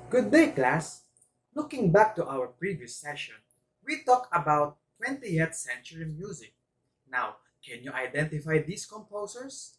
Good day, class! Looking back to our previous session, we talked about 20th century music. Now, can you identify these composers?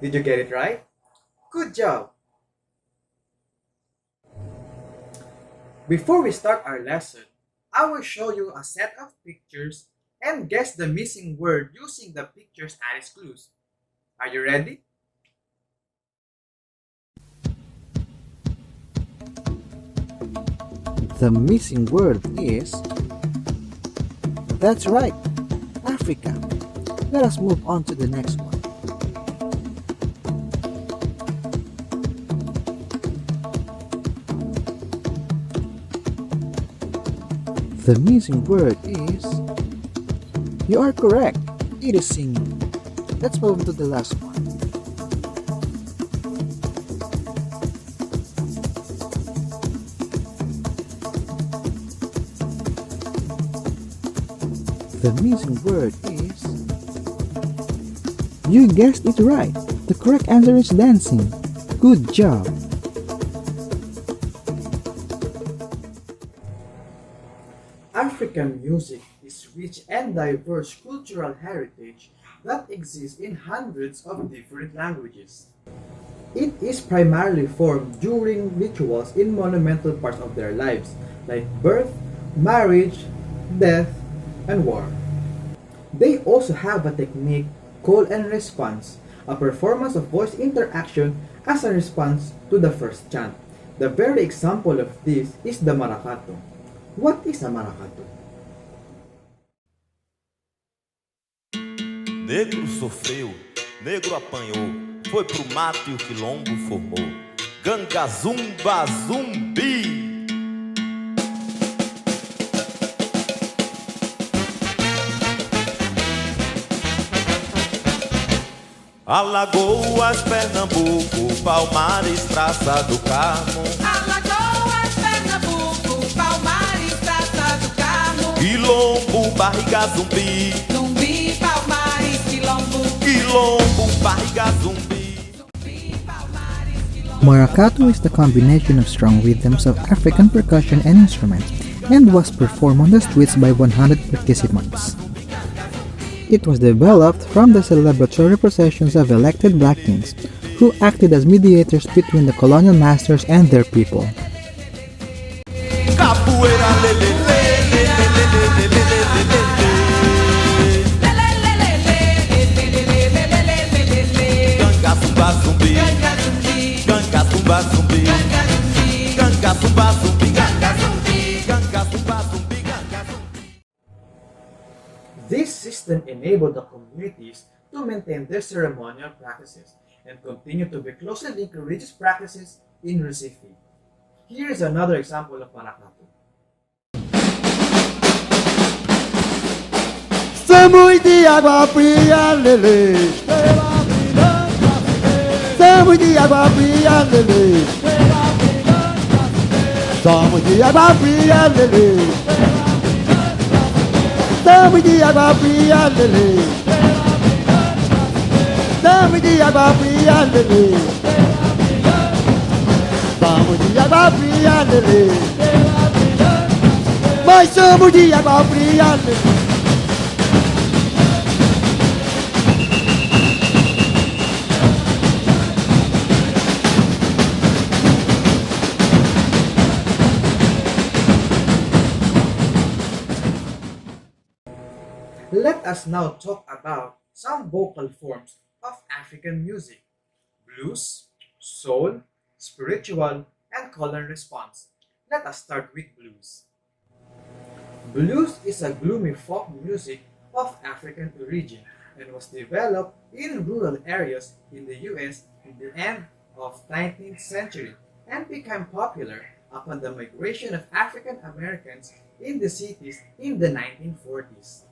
Did you get it right? Good job! Before we start our lesson, I will show you a set of pictures and guess the missing word using the pictures as clues. Are you ready? The missing word is... That's right, Africa. Let us move on to the next one. The missing word is... You are correct, it is singing. Let's move to the last one. The missing word is... You guessed it right. The correct answer is dancing. Good job. African music is rich and diverse cultural heritage that exists in hundreds of different languages. It is primarily formed during rituals in monumental parts of their lives, like birth, marriage, death, and war. They also have a technique, call and response, a performance of voice interaction as a response to the first chant. The very example of this is the maracatu. What is a maracatu? Negro sofreu, negro apanhou, foi pro mato e o quilombo formou. Ganga zumba zumbi. Alagoas, Pernambuco, Palmares, Praça do Carmo. Alagoas, Pernambuco, Palmares, Praça do Carmo. Quilombo, barriga zumbi. Zumbi, Palmares, Quilombo. Quilombo, barriga zumbi. Zumbi, Palmares, Quilombo. Maracatu is the combination of strong rhythms of African percussion and instruments and was performed on the streets by 100 participants. It was developed from the celebratory processions of elected black kings, who acted as mediators between the colonial masters and their people. Capoeira lele lele lele lele lele. Ganga zumba zumbi. Ganga zumbi. Ganga zumba zumbi. Ganga zumbi. Ganga zumba zumbi. Ganga zumbi. Ganga zumba zumbi. Ganga zumbi. This system enabled the communities to maintain their ceremonial practices and continue to be closely linked to religious practices in Recife. Here is another example of maracatu. Samuiti agua fría, lele. Samuiti agua fría, lele. Samuiti agua fría, lele. Samuiti agua fría, lele. Samuiti agua fría, lele. Samuiti agua fría, lele. My samuiti agua fría, lele. Let us now talk about some vocal forms of African music: blues, soul, spiritual, and call and response. Let us start with blues. Blues is a gloomy folk music of African origin and was developed in rural areas in the US in the end of 19th century and became popular upon the migration of African Americans in the cities in the 1940s.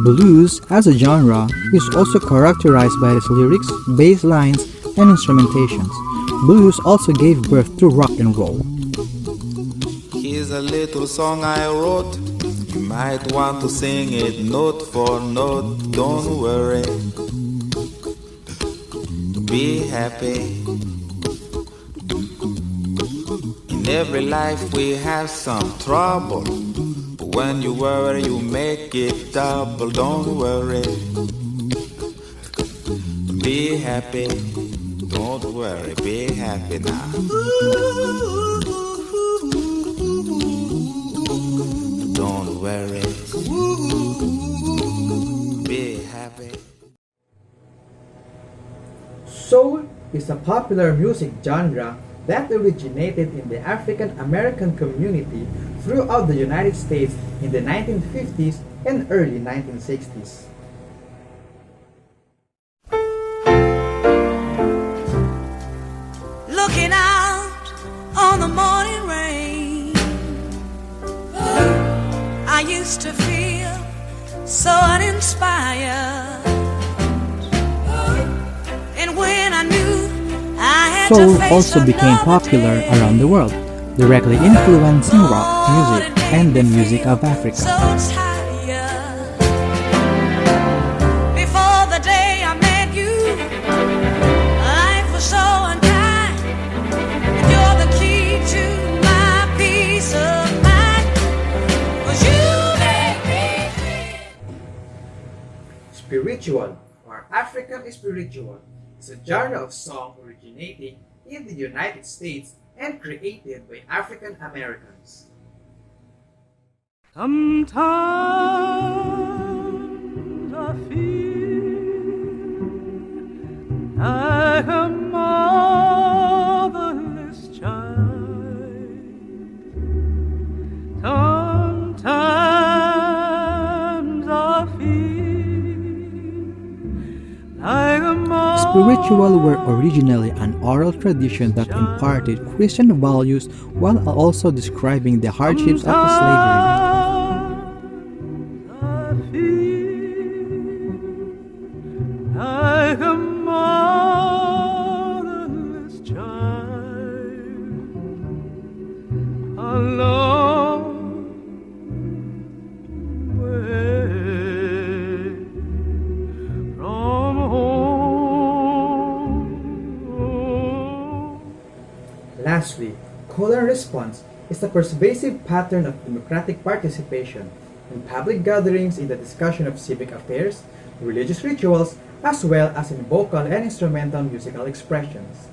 Blues, as a genre, is also characterized by its lyrics, bass lines, and instrumentations. Blues also gave birth to rock and roll. Here's a little song I wrote. You might want to sing it note for note. Don't worry. Be happy. In every life we have some trouble. But when you worry, you make it double. Don't worry. Be happy. Don't worry. Be happy now. Don't worry. Be happy. Soul is a popular music genre that originated in the African American community throughout the United States in the 1950s and early 1960s. Looking out on the morning rain, I used to feel so uninspired. And when I knew I had to Soul face also became another popular day, around the world, directly influencing rock music and the music of so Africa. tired. Before the day I met you, life was so unkind. And you're the key to my peace of mind. 'Cause you make me feel. Spiritual or African spiritual is a genre of song originating in the United States and created by African Americans. Sometimes I feel like a motherless child. Sometimes I feel like a Spiritual were originally an oral tradition that imparted Christian values while also describing the hardships of slavery. I feel like a motherless child, a long way from home. Lastly, call and response is a pervasive pattern of democratic participation in public gatherings in the discussion of civic affairs, religious rituals, as well as in vocal and instrumental musical expressions.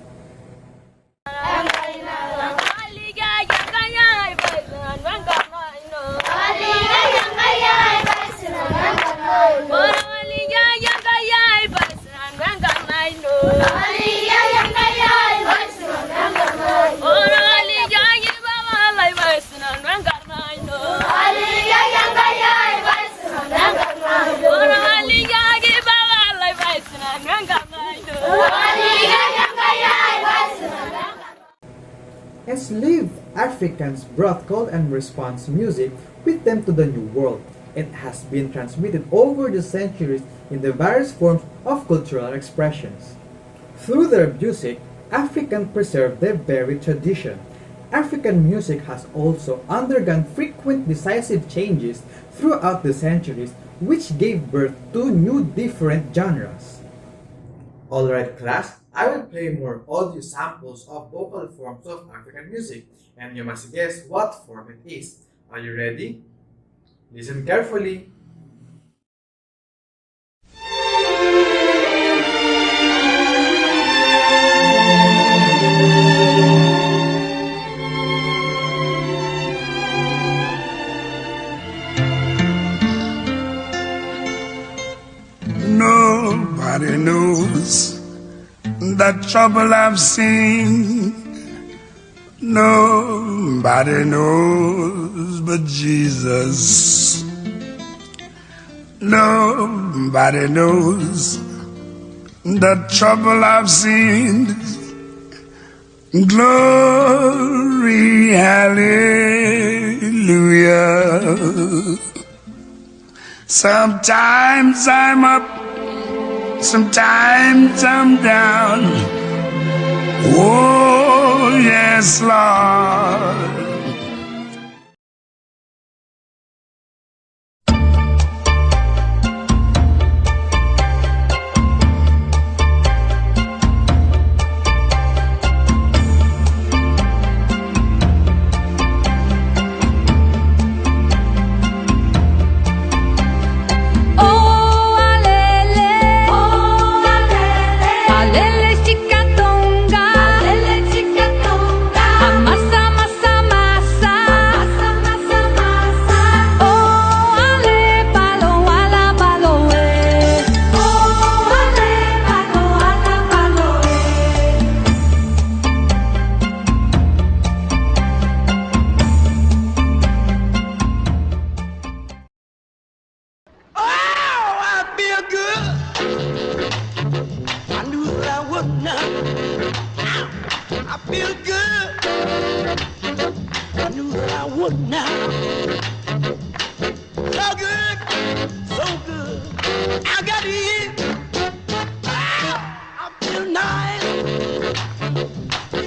Oh Africans brought call and response music with them to the New World. It has been transmitted over the centuries in the various forms of cultural expressions. Through their music, Africans preserve their very tradition. African music has also undergone frequent decisive changes throughout the centuries, which gave birth to new different genres. Alright class, I will play more audio samples of vocal forms of African music, and you must guess what form it is. Are you ready? Listen carefully. Nobody knows the trouble I've seen. Nobody knows but Jesus. Nobody knows the trouble I've seen. Glory, hallelujah. Sometimes I'm up, sometimes I'm down. Oh, yes, Lord.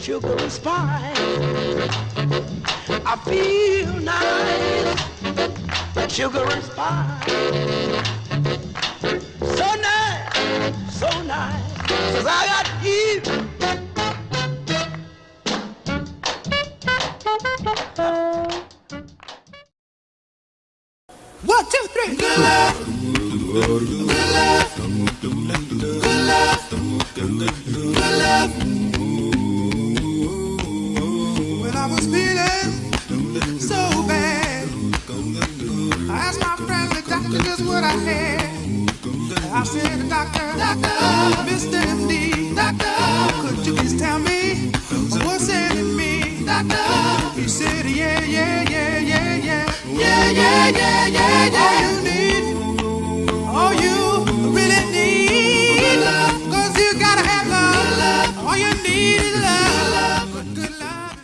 Sugar and spice. I feel nice. Sugar and spice. So nice, so nice. 'Cause I got you. One, two, three. Good love. Good love. Good love. Good love. When I was feeling so bad, I asked my friendly doctor just what I had. I said, doctor, Mr. MD, doctor, could you please tell me what's in me? Doctor, he said, yeah. All you need, all you really need, 'cause you gotta have love. All you need is love. Good love.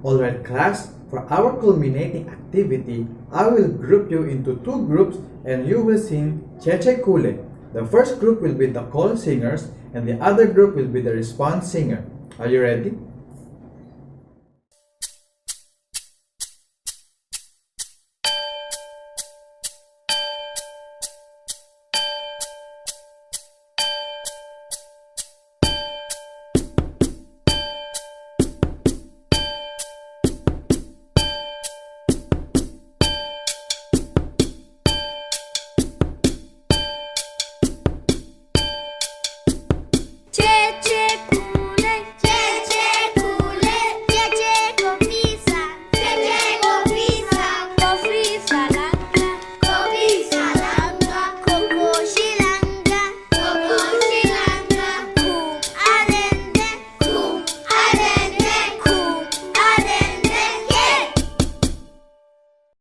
Alright class, for our culminating activity, I will group you into two groups and you will sing Cheche Kule. The first group will be the call singers and the other group will be the response singer. Are you ready?